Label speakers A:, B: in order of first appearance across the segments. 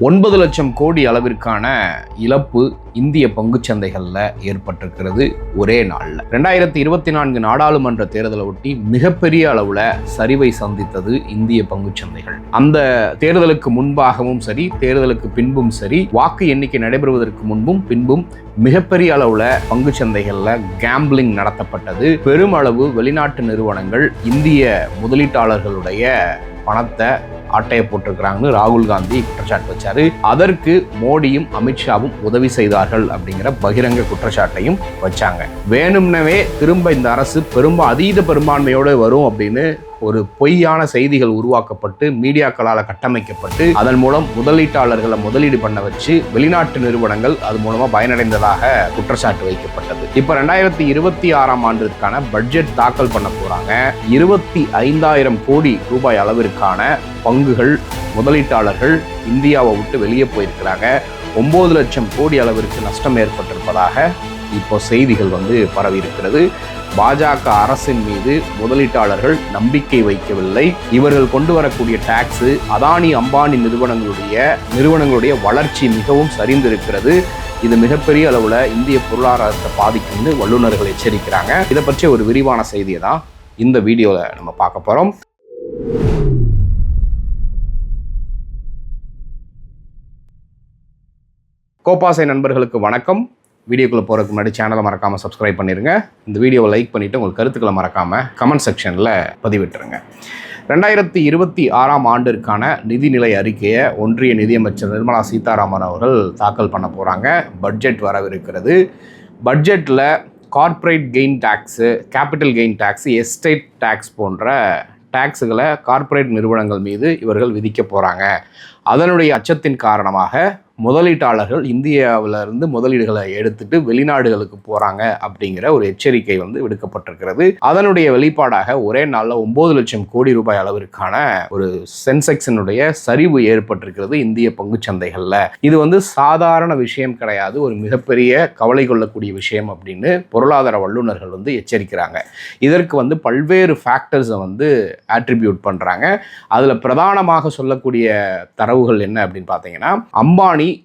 A: 9 லட்சம் கோடி அளவிற்கான இழப்பு இந்திய பங்குச்சந்தைகளில் ஏற்பட்டிருக்கிறது ஒரே நாளில். 2024 நாடாளுமன்ற தேர்தலை ஒட்டி மிகப்பெரிய அளவில் சரிவை சந்தித்தது இந்திய பங்குச்சந்தைகள். அந்த தேர்தலுக்கு முன்பாகவும் சரி, தேர்தலுக்கு பின்பும் சரி, வாக்கு எண்ணிக்கை நடைபெறுவதற்கு முன்பும் பின்பும் மிகப்பெரிய அளவில் பங்குச்சந்தைகளில் கேம்பிளிங் நடத்தப்பட்டது. பெருமளவு வெளிநாட்டு நிறுவனங்கள் இந்திய முதலீட்டாளர்களுடைய பணத்தை ஆட்டையை போட்டிருக்கிறாங்கன்னு ராகுல் காந்தி குற்றச்சாட்டு வச்சாரு. அதற்கு மோடியும் அமித்ஷாவும் உதவி செய்தார்கள் அப்படிங்கிற பகிரங்க குற்றச்சாட்டையும் வச்சாங்க. வேணும்னவே திரும்ப இந்த அரசு அதீத பெரும்பான்மையோடு வரும் அப்படின்னு ஒரு பொய்யான செய்திகள் உருவாக்கப்பட்டு மீடியாக்களால் கட்டமைக்கப்பட்டு அதன் மூலம் முதலீட்டாளர்களை முதலீடு பண்ண வச்சு வெளிநாட்டு நிறுவனங்கள் அது மூலமா பயனடைந்ததாக குற்றச்சாட்டு வைக்கப்பட்டது. இப்ப 2026ஆம் ஆண்டிற்கான பட்ஜெட் தாக்கல் பண்ண போறாங்க. 25,000 கோடி ரூபாய் அளவிற்கான பங்குகள் முதலீட்டாளர்கள் இந்தியாவை விட்டு வெளியே போயிருக்கிறாங்க. 9 லட்சம் கோடி அளவிற்கு நஷ்டம் ஏற்பட்டிருப்பதாக இப்போ செய்திகள் பரவி இருக்கிறது. பாஜக அரசின் மீது முதலீட்டாளர்கள் நம்பிக்கை வைக்கவில்லை. இவர்கள் கொண்டு வரக்கூடிய டாக்ஸ் அதானி அம்பானி நிறுவனங்களுடைய வளர்ச்சி மிகவும் சரிந்திருக்கிறது. இது மிகப்பெரிய அளவில் இந்திய பொருளாதாரத்தை பாதிக்கும்னு வல்லுநர்கள் எச்சரிக்கிறாங்க. இதை பற்றிய ஒரு விரிவான செய்தியை தான் இந்த வீடியோவில் நம்ம பார்க்க போகிறோம். கோபாசை நண்பர்களுக்கு வணக்கம். வீடியோக்குள்ளே போகிறதுக்கு முன்னாடி சேனலை மறக்காமல் சப்ஸ்கிரைப் பண்ணிடுங்க. இந்த வீடியோவை லைக் பண்ணிவிட்டு உங்கள் கருத்துக்களை மறக்காமல் கமெண்ட் செக்ஷனில் பதிவிட்டுருங்க. 2026ஆம் ஆண்டிற்கான நிதிநிலை அறிக்கையை ஒன்றிய நிதியமைச்சர் நிர்மலா சீதாராமன் அவர்கள் தாக்கல் பண்ண போகிறாங்க. பட்ஜெட் வரவிருக்கிறது. பட்ஜெட்டில் corporate gain tax, capital gain tax, estate tax போன்ற டேக்ஸுகளை கார்ப்பரேட் நிறுவனங்கள் மீது இவர்கள் விதிக்க போகிறாங்க. அதனுடைய அச்சத்தின் காரணமாக முதலீட்டாளர்கள் இந்தியாவிலிருந்து முதலீடுகளை எடுத்துட்டு வெளிநாடுகளுக்கு போகிறாங்க அப்படிங்கிற ஒரு எச்சரிக்கை விடுக்கப்பட்டிருக்கிறது. அதனுடைய வெளிப்பாடாக ஒரே நாளில் 9 லட்சம் கோடி ரூபாய் அளவிற்கான ஒரு சென்செக்ஸினுடைய சரிவு ஏற்பட்டிருக்கிறது இந்திய பங்குச்சந்தைகளில். இது சாதாரண விஷயம் கிடையாது, ஒரு மிகப்பெரிய கவலை கொள்ளக்கூடிய விஷயம் அப்படின்னு பொருளாதார வல்லுநர்கள் எச்சரிக்கிறாங்க. இதற்கு பல்வேறு ஃபேக்டர்ஸை ஆட்ரிபியூட் பண்ணுறாங்க. அதில் பிரதானமாக சொல்லக்கூடிய தரவுகள் என்ன அப்படின்னு பார்த்தீங்கன்னா,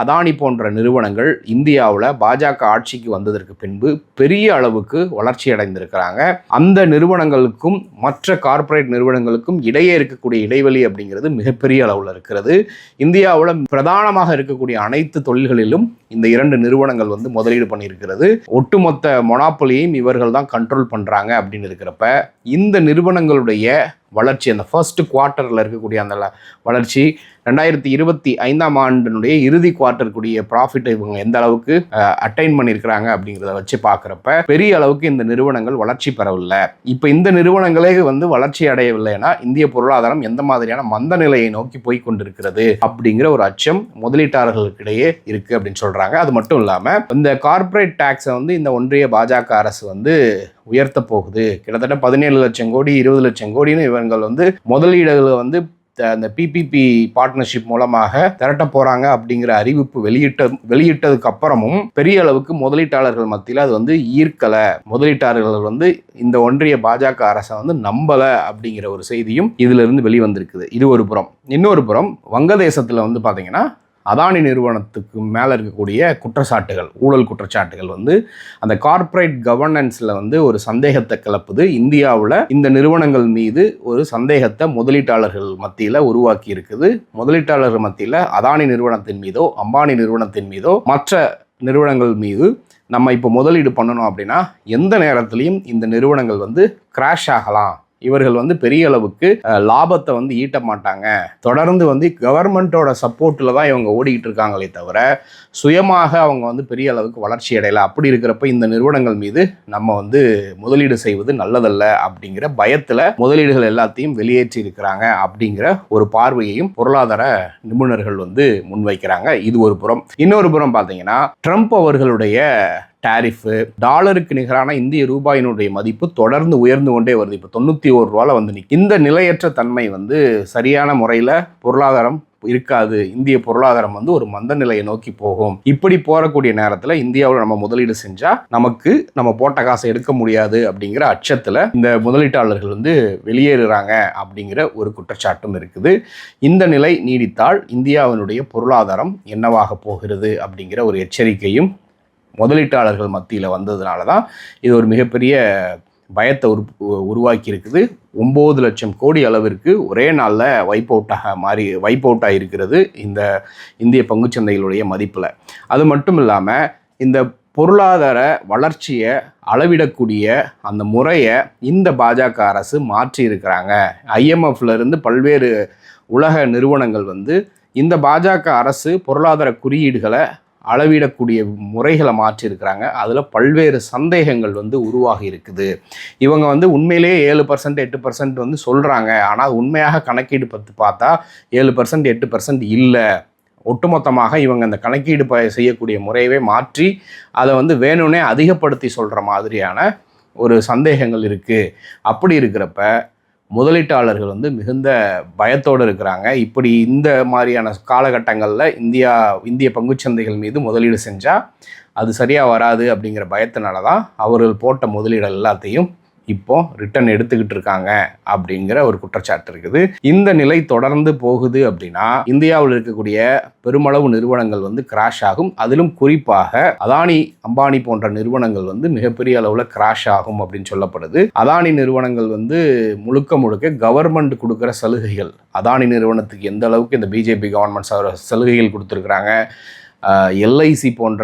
A: அதானி போன்ற நிறுவனங்கள் இந்தியாவில் பாஜக ஆட்சிக்கு வந்ததற்கு பின்பு பெரிய அளவுக்கு வளர்ச்சி அடைந்திருக்கிறாங்க. அந்த நிறுவனங்களுக்கும் மற்ற கார்ப்பரேட் நிறுவனங்களுக்கும் இடையே இருக்கக்கூடிய இடைவெளி அப்படிங்கிறது மிகப்பெரிய அளவில் இருக்கிறது. இந்தியாவில் பிரதானமாக இருக்கக்கூடிய அனைத்து தொழில்களிலும் இந்த 2 நிறுவனங்கள் முதலீடு பண்ணியிருக்கிறது. ஒட்டுமொத்த மொனாப்பொலியையும் இவர்கள் தான் கண்ட்ரோல் பண்ணுறாங்க அப்படின்னு இருக்கிறப்ப இந்த நிறுவனங்களுடைய வளர்ச்சி, அந்த ஃபர்ஸ்ட் குவார்ட்டரில் இருக்கக்கூடிய அந்த வளர்ச்சி 2025ஆம் ஆண்டினுடைய இறுதி குவார்ட்டருக்குரிய ப்ராஃபிட்டை இவங்க எந்த அளவுக்கு அட்டைன் பண்ணியிருக்கிறாங்க அப்படிங்கிறத வச்சு பார்க்குறப்ப பெரிய அளவுக்கு இந்த நிறுவனங்கள் வளர்ச்சி பெறவில்லை. இப்போ இந்த நிறுவனங்களே வளர்ச்சி அடையவில்லைன்னா இந்திய பொருளாதாரம் எந்த மாதிரியான மந்த நிலையை நோக்கி போய் கொண்டிருக்கிறது அப்படிங்கிற ஒரு அச்சம் முதலீட்டாளர்களுக்கிடையே இருக்கு அப்படின்னு சொல்றாங்க. அது மட்டும் இல்லாமல் இந்த கார்ப்பரேட் டாக்ஸை இந்த ஒன்றிய பாஜக அரசு உயர்த்த போகுது. கிட்டத்தட்ட 17 லட்சம் கோடி 20 லட்சம் கோடின்னு இவங்கள் முதலீடுகளை அந்த பிபிபி பார்ட்னர்ஷிப் மூலமாக திரட்ட போறாங்க அப்படிங்கிற அறிவிப்பு வெளியிட்டதுக்கு அப்புறமும் பெரிய அளவுக்கு முதலீட்டாளர்கள் மத்தியில் அது ஈர்க்கலை. முதலீட்டாளர்கள் இந்த ஒன்றிய பாஜக அரசை நம்பல அப்படிங்கிற ஒரு செய்தியும் இதுல இருந்து வெளிவந்திருக்குது. இது ஒரு புறம். இன்னொரு புறம் வங்கதேசத்துல பாத்தீங்கன்னா அதானி நிறுவனத்துக்கு மேலே இருக்கக்கூடிய குற்றச்சாட்டுகள், ஊழல் குற்றச்சாட்டுகள் அந்த கார்ப்பரேட் கவர்னன்ஸில் ஒரு சந்தேகத்தை கிளப்புது. இந்தியாவில் இந்த நிறுவனங்கள் மீது ஒரு சந்தேகத்தை முதலீட்டாளர்கள் மத்தியில் உருவாக்கி இருக்குது. முதலீட்டாளர்கள் மத்தியில் அதானி நிறுவனத்தின் மீதோ அம்பானி நிறுவனத்தின் மீதோ மற்ற நிறுவனங்கள் மீது நம்ம இப்போ முதலீடு பண்ணணும் அப்படின்னா எந்த நேரத்திலையும் இந்த நிறுவனங்கள் கிராஷ் ஆகலாம். இவர்கள் பெரிய அளவுக்கு லாபத்தை ஈட்ட மாட்டாங்க. தொடர்ந்து கவர்மெண்ட்டோட சப்போர்ட்டில் தான் இவங்க ஓடிக்கிட்டு இருக்காங்களே தவிர சுயமாக அவங்க பெரிய அளவுக்கு வளர்ச்சி அடையலை. அப்படி இருக்கிறப்ப இந்த நிறுவனங்கள் மீது நம்ம முதலீடு செய்வது நல்லதல்ல அப்படிங்கிற பயத்தில் முதலீடுகள் எல்லாத்தையும் வெளியேற்றி இருக்கிறாங்க அப்படிங்கிற ஒரு பார்வையையும் பொருளாதார நிபுணர்கள் முன்வைக்கிறாங்க. இது ஒரு புறம். இன்னொரு புறம் பார்த்தீங்கன்னா, ட்ரம்ப் அவர்களுடைய டாரிஃபு, டாலருக்கு நிகரான இந்திய ரூபாயினுடைய மதிப்பு தொடர்ந்து உயர்ந்து கொண்டே வருது. இப்போ 91 ரூபாயில் நிற்கும். இந்த நிலையற்ற தன்மை சரியான முறையில் பொருளாதாரம் இருக்காது, இந்திய பொருளாதாரம் வந்து ஒரு மந்த நிலையை நோக்கி போகும். இப்படி போறக்கூடிய நேரத்தில் இந்தியாவில் நம்ம முதலீடு செஞ்சா நமக்கு நம்ம போட்ட காசை எடுக்க முடியாது அப்படிங்கிற அச்சத்தில் இந்த முதலீட்டாளர்கள் வந்து வெளியேறுறாங்க அப்படிங்கிற ஒரு குற்றச்சாட்டும் இருக்குது. இந்த நிலை நீடித்தால் இந்தியாவினுடைய பொருளாதாரம் என்னவாக போகிறது அப்படிங்கிற ஒரு எச்சரிக்கையும் முதலீட்டாளர்கள் மத்தியில் வந்ததுனால தான் இது ஒரு மிகப்பெரிய பயத்தை உருவாக்கி இருக்குது. 9 லட்சம் கோடி அளவிற்கு ஒரே நாளில் வைப் அவுட் ஆகிருக்கிறது இந்த இந்திய பங்குச்சந்தைகளுடைய மதிப்பில். அது மட்டும் இல்லாமல் இந்த பொருளாதார வளர்ச்சியை அளவிடக்கூடிய அந்த முறையை இந்த பாஜக அரசு மாற்றி இருக்கிறாங்க. IMFலேருந்து பல்வேறு உலக நிறுவனங்கள் வந்து இந்த பாஜக அரசு பொருளாதார குறியீடுகளை அளவிடக்கூடிய முறைகளை மாற்றியிருக்கிறாங்க. அதில் பல்வேறு சந்தேகங்கள் வந்து உருவாகி இருக்குது. இவங்க வந்து உண்மையிலேயே 7% 8% வந்து சொல்கிறாங்க. ஆனால் உண்மையாக கணக்கீடு பார்த்தா 7% 8% இல்லை. ஒட்டுமொத்தமாக இவங்க அந்த கணக்கீடு செய்யக்கூடிய முறையவே மாற்றி அதை வந்து வேணும்னே அதிகப்படுத்தி சொல்கிற மாதிரியான ஒரு சந்தேகங்கள் இருக்குது. அப்படி இருக்கிறப்ப முதலீட்டாளர்கள் வந்து மிகுந்த பயத்தோடு இருக்கிறாங்க. இப்படி இந்த மாதிரியான காலகட்டங்களில் இந்திய பங்குச்சந்தைகள் மீது முதலீடு செஞ்சால் அது சரியாக வராது அப்படிங்கிற பயத்தினால தான் அவர்கள் போட்ட முதலீடு எல்லாத்தையும் இப்போ ரிட்டர்ன் எடுத்துக்கிட்டு இருக்காங்க அப்படிங்கிற ஒரு குற்றச்சாட்டு இருக்குது. இந்த நிலை தொடர்ந்து போகுது அப்படின்னா இந்தியாவில் இருக்கக்கூடிய பெருமளவு நிறுவனங்கள் வந்து கிராஷ் ஆகும். அதிலும் குறிப்பாக அதானி அம்பானி போன்ற நிறுவனங்கள் வந்து மிகப்பெரிய அளவில் கிராஷ் ஆகும் அப்படின்னு சொல்லப்படுது. அதானி நிறுவனங்கள் வந்து முழுக்க கவர்மெண்ட் கொடுக்குற சலுகைகள், அதானி நிறுவனத்துக்கு எந்த அளவுக்கு இந்த பிஜேபி கவர்மெண்ட் சலுகைகள் கொடுத்துருக்குறாங்க, LIC போன்ற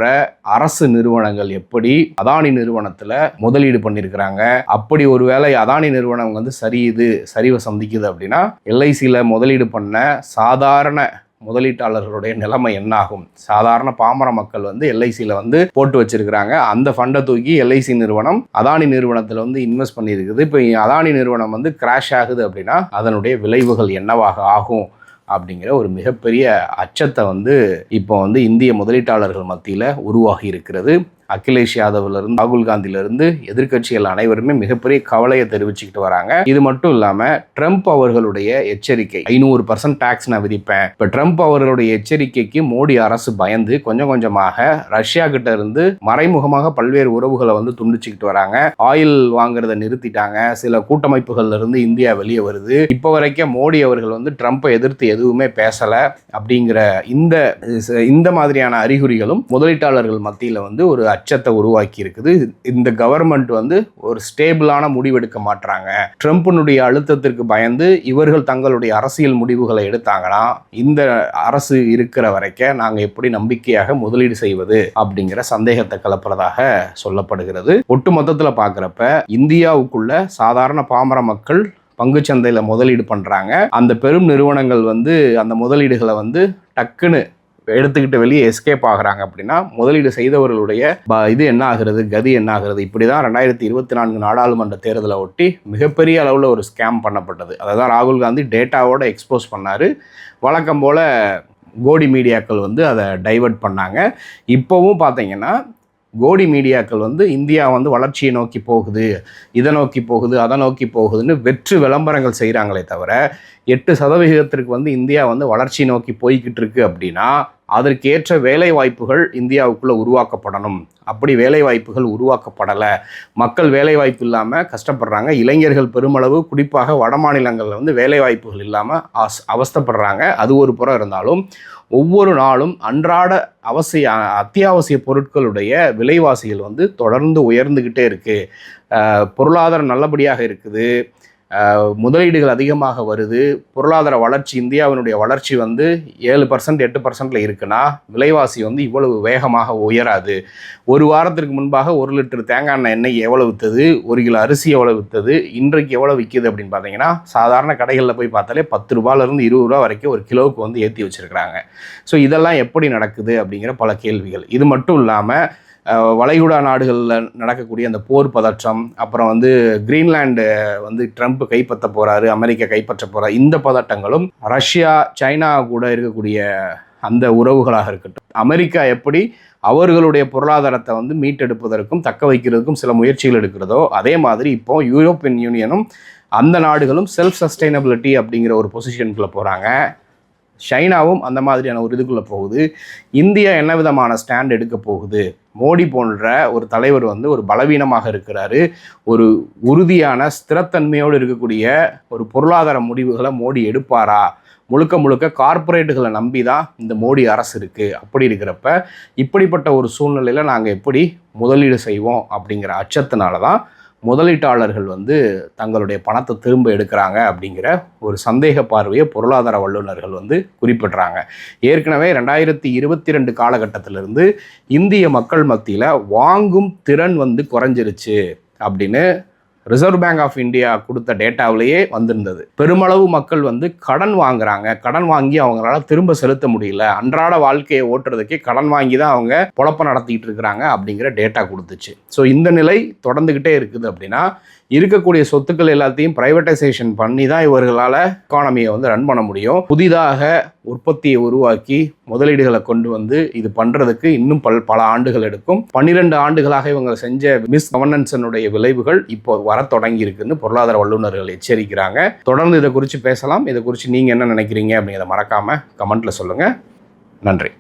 A: அரசு நிறுவனங்கள் எப்படி அதானி நிறுவனத்தில் முதலீடு பண்ணியிருக்கிறாங்க, அப்படி ஒருவேளை அதானி நிறுவனம் வந்து சரிவை சந்திக்குது அப்படின்னா LICயில் முதலீடு பண்ண சாதாரண முதலீட்டாளர்களுடைய நிலைமை என்னாகும்? சாதாரண பாமர மக்கள் வந்து LICயில் வந்து போட்டு வச்சிருக்கிறாங்க. அந்த ஃபண்டை தூக்கி LIC நிறுவனம் அதானி நிறுவனத்தில் வந்து இன்வெஸ்ட் பண்ணியிருக்குது. இப்போ அதானி நிறுவனம் வந்து கிராஷ் ஆகுது அப்படின்னா அதனுடைய விளைவுகள் என்னவாக ஆகும் அப்படிங்கிற ஒரு மிகப்பெரிய அச்சத்தை வந்து இப்போ வந்து இந்திய முதலீட்டாளர்கள் மத்தியில் உருவாகி இருக்கிறது. அகிலேஷ் யாதவ்லேருந்து ராகுல் காந்தியிலிருந்து எதிர்க்கட்சிகள் அனைவருமே மிகப்பெரிய கவலையை தெரிவிச்சுக்கிட்டு வராங்க. இது மட்டும் இல்லாமல் ட்ரம்ப் அவர்களுடைய எச்சரிக்கை 500% டாக்ஸ் நான் விதிப்பேன். இப்போ ட்ரம்ப் அவர்களுடைய எச்சரிக்கைக்கு மோடி அரசு பயந்து கொஞ்சம் கொஞ்சமாக ரஷ்யா கிட்ட இருந்து மறைமுகமாக பல்வேறு உறவுகளை வந்து துண்டிச்சுக்கிட்டு வராங்க. ஆயில் வாங்குறதை நிறுத்திட்டாங்க. சில கூட்டமைப்புகள்ல இருந்து இந்தியா வெளியே வருது. இப்போ வரைக்கும் மோடி அவர்கள் வந்து ட்ரம்ப்பை எதிர்த்து எதுவுமே பேசலை அப்படிங்கிற இந்த மாதிரியான அறிகுறிகளும் முதலீட்டாளர்கள் மத்தியில் வந்து ஒரு அச்சத்தை உருவாக்கி இருக்குது. இந்த கவர்மெண்ட் வந்து ஒரு ஸ்டேபிளான முடிவெடுக்க மாட்டாங்க. ட்ரம்ப்பினுடைய அழுத்தத்திற்கு பயந்து இவர்கள் தங்களுடைய அரசியல் முடிவுகளை எடுத்தாங்கன்னா இந்த அரசு இருக்கிற வரைக்கும் நாங்கள் எப்படி நம்பிக்கையாக முதலீடு செய்வது அப்படிங்கிற சந்தேகத்தை கிளப்புறதாக சொல்லப்படுகிறது. ஒட்டு மொத்தத்தில் பார்க்குறப்ப இந்தியாவுக்குள்ள சாதாரண பாமர மக்கள் பங்குச்சந்தையில் முதலீடு பண்ணுறாங்க. அந்த பெரும் நிறுவனங்கள் வந்து அந்த முதலீடுகளை வந்து டக்குன்னு எடுத்துக்கிட்டு வெளியே எஸ்கேப் ஆகுறாங்க அப்படின்னா முதலீடு செய்தவர்களுடைய இது என்ன ஆகிறது, கதி என்ன ஆகிறது? இப்படி தான் 2024 நாடாளுமன்ற தேர்தலை ஒட்டி மிகப்பெரிய அளவில் ஒரு ஸ்கேம் பண்ணப்பட்டது. அதை தான் ராகுல் காந்தி டேட்டாவோட எக்ஸ்போஸ் பண்ணார். வழக்கம் போல் கோடி மீடியாக்கள் வந்து அதை டைவர்ட் பண்ணாங்க. இப்போவும் பார்த்தீங்கன்னா கோடி மீடியாக்கள் வந்து இந்தியா வந்து வளர்ச்சியை நோக்கி போகுது, இதை நோக்கி போகுது, அதை நோக்கி போகுதுன்னு வெற்று விளம்பரங்கள் செய்கிறாங்களே தவிர 8% வந்து இந்தியா வந்து வளர்ச்சி நோக்கி போய்கிட்டு இருக்கு அப்படின்னா அதற்கேற்ற வேலை வாய்ப்புகள் இந்தியாவுக்குள்ளே உருவாக்கப்படணும். அப்படி வேலை வாய்ப்புகள் உருவாக்கப்படலை. மக்கள் வேலை வாய்ப்பு இல்லாமல் கஷ்டப்படுறாங்க. இளைஞர்கள் பெருமளவு குறிப்பாக வட மாநிலங்களில் வந்து வேலை வாய்ப்புகள் இல்லாமல் அவஸ்தைப்படுறாங்க. அது ஒரு புறம் இருந்தாலும் ஒவ்வொரு நாளும் அன்றாட அத்தியாவசிய பொருட்களுடைய விலைவாசிகள் வந்து தொடர்ந்து உயர்ந்துக்கிட்டே இருக்குது. பொருளாதாரம் நல்லபடியாக இருக்குது. முதலீடுகள் அதிகமாக வருது. பொருளாதார வளர்ச்சி, இந்தியாவினுடைய வளர்ச்சி வந்து 7% 8% இருக்குன்னா விலைவாசி வந்து இவ்வளவு வேகமாக உயராது. ஒரு வாரத்திற்கு முன்பாக 1 லிட்டர் தேங்காய் எண்ணெய் எவ்வளோ விற்றது, 1 கிலோ அரிசி எவ்வளோ விற்றது, இன்றைக்கு எவ்வளோ விற்கிது அப்படின்னு பார்த்தீங்கன்னா சாதாரண கடைகளில் போய் பார்த்தாலே 10 ரூபாயிலிருந்து 20 ரூபா வரைக்கும் ஒரு கிலோவுக்கு வந்து ஏற்றி வச்சுருக்கிறாங்க. ஸோ இதெல்லாம் எப்படி நடக்குது அப்படிங்கிற பல கேள்விகள். இது மட்டும் இல்லாமல் வளைகுடா நாடுகளில் நடக்கக்கூடிய அந்த போர் பதற்றம், அப்புறம் வந்து கிரீன்லாண்டு வந்து ட்ரம்ப் கைப்பற்ற போகிறாரு, அமெரிக்கா கைப்பற்ற போகிறார், இந்த பதட்டங்களும் ரஷ்யா சைனா கூட இருக்கக்கூடிய அந்த உறவுகளாக இருக்கட்டும், அமெரிக்கா எப்படி அவர்களுடைய பொருளாதாரத்தை வந்து மீட்டெடுப்பதற்கும் தக்க வைக்கிறதுக்கும் சில முயற்சிகள் எடுக்கிறதோ அதே மாதிரி இப்போ யூரோப்பியன் யூனியனும் அந்த நாடுகளும் செல்ஃப் சஸ்டைனபிலிட்டி அப்படிங்கிற ஒரு பொசிஷனுக்குள்ளே போகிறாங்க. சைனாவும் அந்த மாதிரியான ஒரு இதுக்குள்ளே போகுது. இந்தியா என்ன விதமான ஸ்டாண்ட் எடுக்க போகுது? மோடி போன்ற ஒரு தலைவர் வந்து ஒரு பலவீனமாக இருக்கிறாரு. ஒரு உறுதியான ஸ்திரத்தன்மையோடு இருக்கக்கூடிய ஒரு பொருளாதார முடிவுகளை மோடி எடுப்பாரா? முழுக்க முழுக்க கார்ப்பரேட்டுகளை நம்பி தான் இந்த மோடி அரசு இருக்குது. அப்படி இருக்கிறப்ப இப்படிப்பட்ட ஒரு சூழ்நிலையில் நாங்கள் எப்படி முதலீடு செய்வோம் அப்படிங்கிற அச்சத்தினால தான் முதலீட்டாளர்கள் வந்து தங்களுடைய பணத்தை திரும்ப எடுக்கிறாங்க அப்படிங்கிற ஒரு சந்தேக பார்வையை பொருளாதார வல்லுநர்கள் வந்து குறிப்பிட்றாங்க. ஏற்கனவே 2022 காலகட்டத்திலிருந்து இந்திய மக்கள் மத்தியில் வாங்கும் திறன் வந்து குறைஞ்சிருச்சு அப்படின்னு ரிசர்வ் பேங்க் ஆஃப் இந்தியா கொடுத்த டேட்டாவிலேயே வந்திருந்தது. பெருமளவு மக்கள் வந்து கடன் வாங்குறாங்க. கடன் வாங்கி அவங்களால திரும்ப செலுத்த முடியல. அன்றாட வாழ்க்கையை ஓட்டுறதுக்கே கடன் வாங்கி தான் அவங்க பொழப்ப நடத்திட்டு இருக்கிறாங்க அப்படிங்கிற டேட்டா கொடுத்துச்சு. ஸோ இந்த நிலை தொடர்ந்துக்கிட்டே இருக்குது அப்படின்னா இருக்கக்கூடிய சொத்துக்கள் எல்லாத்தையும் பிரைவேட்டைசேஷன் பண்ணி தான் இவர்களால் எக்கானமியை வந்து ரன் பண்ண முடியும். புதிதாக உற்பத்தியை உருவாக்கி முதலீடுகளை கொண்டு வந்து இது பண்ணுறதுக்கு இன்னும் பல ஆண்டுகள் எடுக்கும். 12 ஆண்டுகளாக இவங்க செஞ்ச மிஸ் கவர்னன்ஸனுடைய விளைவுகள் இப்போ வர தொடங்கி இருக்குன்னு பொருளாதார வல்லுநர்கள் எச்சரிக்கிறாங்க. தொடர்ந்து இதை குறித்து பேசலாம். இதை குறித்து நீங்கள் என்ன நினைக்கிறீங்க அப்படிங்கிறத மறக்காமல் கமெண்ட்டில் சொல்லுங்கள். நன்றி.